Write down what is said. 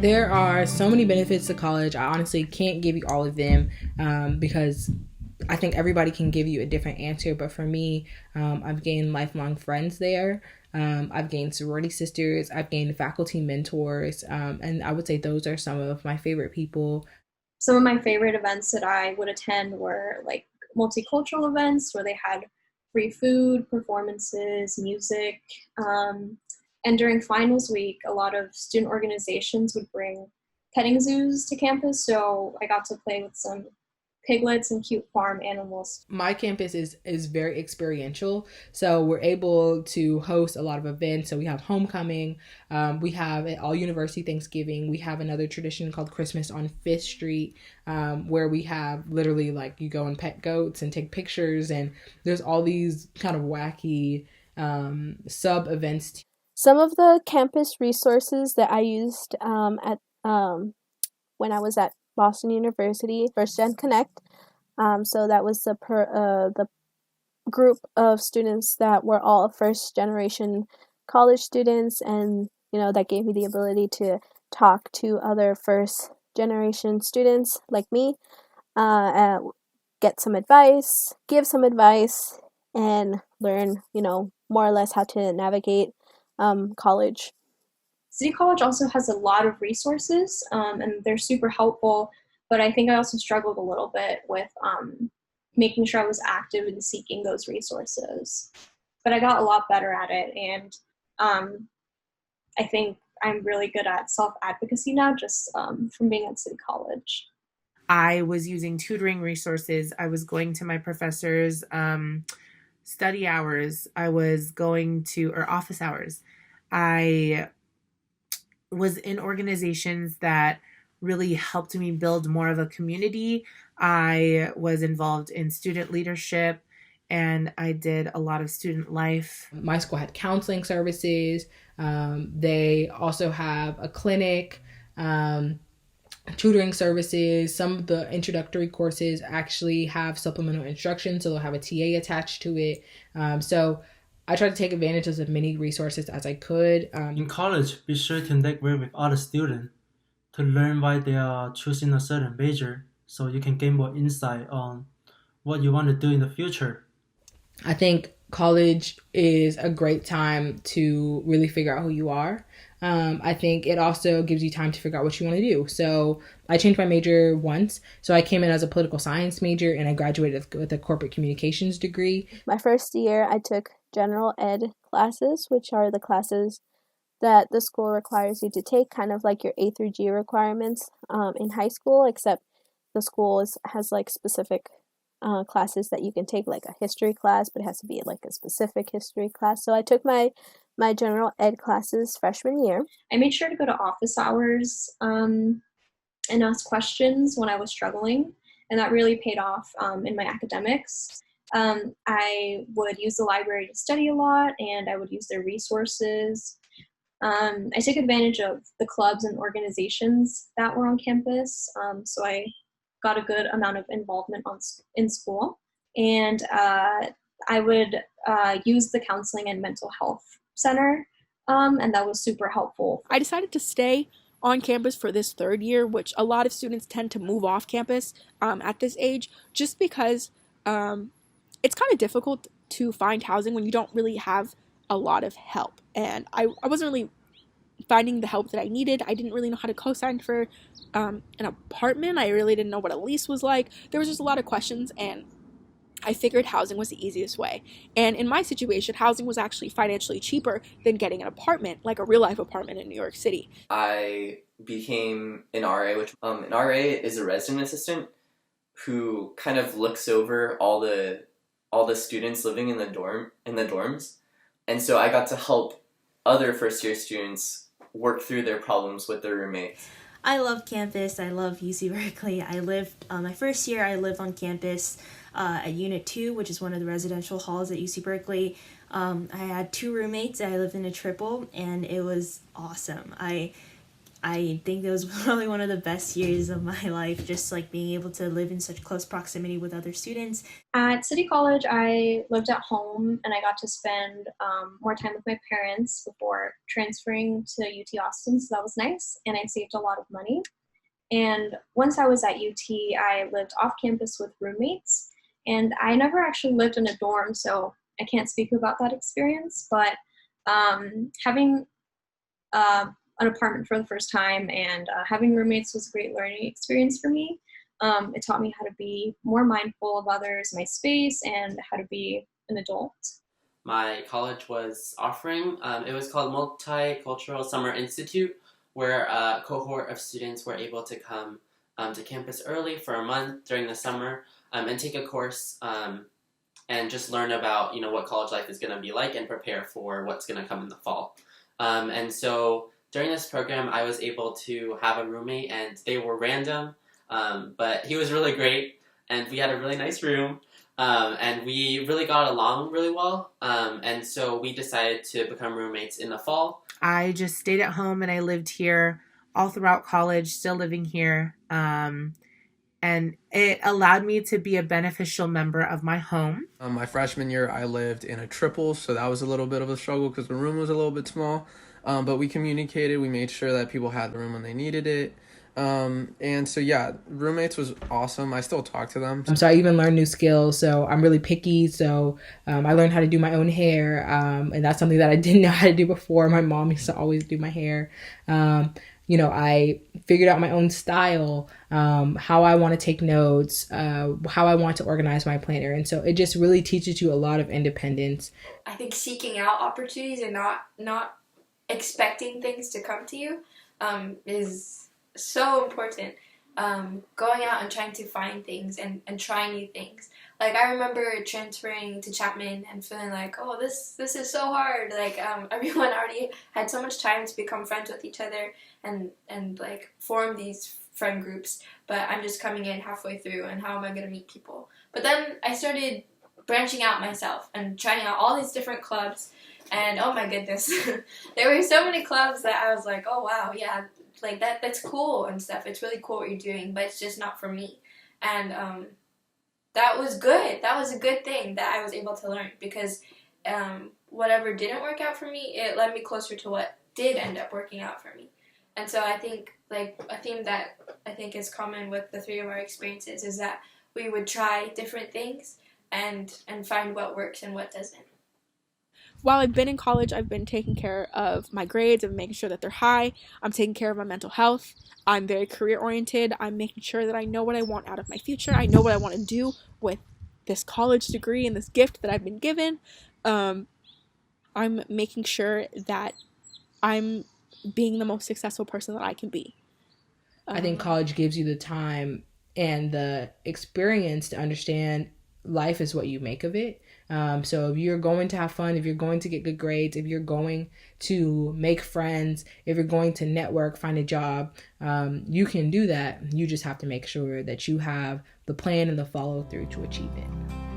There are so many benefits to college. I honestly can't give you all of them because I think everybody can give you a different answer. But for me, I've gained lifelong friends there. I've gained sorority sisters. I've gained faculty mentors. And I would say those are some of my favorite people. Some of my favorite events that I would attend were like multicultural events where they had free food, performances, music. And during finals week, a lot of student organizations would bring petting zoos to campus. So I got to play with some piglets and cute farm animals. My campus is very experiential, so we're able to host a lot of events. So we have homecoming, we have an all university Thanksgiving, we have another tradition called Christmas on Fifth Street, where we have literally like you go and pet goats and take pictures, and there's all these kind of wacky sub events. Some of the campus resources that I used at when I was at Boston University, First Gen Connect. So that was the group of students that were all first generation college students, and that gave me the ability to talk to other first generation students like me, get some advice, give some advice, and learn more or less how to navigate college. City College also has a lot of resources, and they're super helpful. But I think I also struggled a little bit with making sure I was active in seeking those resources. But I got a lot better at it, and I think I'm really good at self advocacy now, just from being at City College. I was using tutoring resources. I was going to my professors' study hours. I was going to, or office hours. I was in organizations that really helped me build more of a community. I was involved in student leadership, and I did a lot of student life. My school had counseling services. They also have a clinic, tutoring services. Some of the introductory courses actually have supplemental instruction, so they'll have a TA attached to it. So I tried to take advantage of as many resources as I could. In college, be sure to network with other students to learn why they are choosing a certain major so you can gain more insight on what you want to do in the future. I think college is a great time to really figure out who you are. I think it also gives you time to figure out what you want to do. So I changed my major once. So I came in as a political science major and I graduated with a corporate communications degree. My first year, I took general ed classes, which are the classes that the school requires you to take, kind of like your A through G requirements in high school, except the school has like specific classes that you can take, like a history class, but it has to be like a specific history class. So I took my general ed classes freshman year. I made sure to go to office hours and ask questions when I was struggling, and that really paid off in my academics. I would use the library to study a lot, and I would use their resources. I took advantage of the clubs and organizations that were on campus, so I got a good amount of involvement in school. And I would use the counseling and mental health center, and that was super helpful. I decided to stay on campus for this third year, which a lot of students tend to move off campus at this age, just because it's kind of difficult to find housing when you don't really have a lot of help. And I wasn't really finding the help that I needed. I didn't really know how to co-sign for an apartment. I really didn't know what a lease was like. There was just a lot of questions, and I figured housing was the easiest way. And in my situation, housing was actually financially cheaper than getting an apartment, like a real life apartment in New York City. I became an RA, which an RA is a resident assistant who kind of looks over all the students living in the dorms. And so I got to help other first year students work through their problems with their roommates. I love campus. I love UC Berkeley. I lived, my first year I lived on campus at Unit 2, which is one of the residential halls at UC Berkeley. I had 2 roommates. I lived in a triple, and it was awesome. I I think it was probably one of the best years of my life, just like being able to live in such close proximity with other students. At City College, I lived at home and I got to spend more time with my parents before transferring to UT Austin, so that was nice, and I saved a lot of money. And once I was at UT, I lived off campus with roommates, and I never actually lived in a dorm, so I can't speak about that experience, but having an apartment for the first time and having roommates was a great learning experience for me. It taught me how to be more mindful of others, my space, and how to be an adult. My college was offering, it was called Multicultural Summer Institute, where a cohort of students were able to come to campus early for a month during the summer and take a course and just learn about, what college life is going to be like and prepare for what's going to come in the fall. And so during this program, I was able to have a roommate, and they were random, but he was really great, and we had a really nice room, and we really got along really well, and so we decided to become roommates in the fall. I just stayed at home and I lived here all throughout college, still living here, and it allowed me to be a beneficial member of my home. My freshman year, I lived in a triple, so that was a little bit of a struggle because the room was a little bit small. But we communicated, we made sure that people had the room when they needed it. And so, yeah, roommates was awesome. I still talk to them. So I even learned new skills. So I'm really picky. So I learned how to do my own hair. And that's something that I didn't know how to do before. My mom used to always do my hair. I figured out my own style, how I want to take notes, how I want to organize my planner. And so it just really teaches you a lot of independence. I think seeking out opportunities and not expecting things to come to you is so important. Going out and trying to find things and trying new things. Like, I remember transferring to Chapman and feeling like, oh, this is so hard. Like, everyone already had so much time to become friends with each other and like form these friend groups, but I'm just coming in halfway through, and how am I going to meet people? But then I started branching out myself and trying out all these different clubs, and oh my goodness, there were so many clubs that I was like, oh wow, yeah, like that's cool and stuff. It's really cool what you're doing, but it's just not for me. And that was good. That was a good thing that I was able to learn, because whatever didn't work out for me, it led me closer to what did end up working out for me. And so I think, like, a theme that I think is common with the three of our experiences is that we would try different things and find what works and what doesn't. While I've been in college, I've been taking care of my grades and making sure that they're high. I'm taking care of my mental health. I'm very career-oriented. I'm making sure that I know what I want out of my future. I know what I want to do with this college degree and this gift that I've been given. I'm making sure that I'm being the most successful person that I can be. I think college gives you the time and the experience to understand life is what you make of it. So if you're going to have fun, if you're going to get good grades, if you're going to make friends, if you're going to network, find a job, you can do that. You just have to make sure that you have the plan and the follow through to achieve it.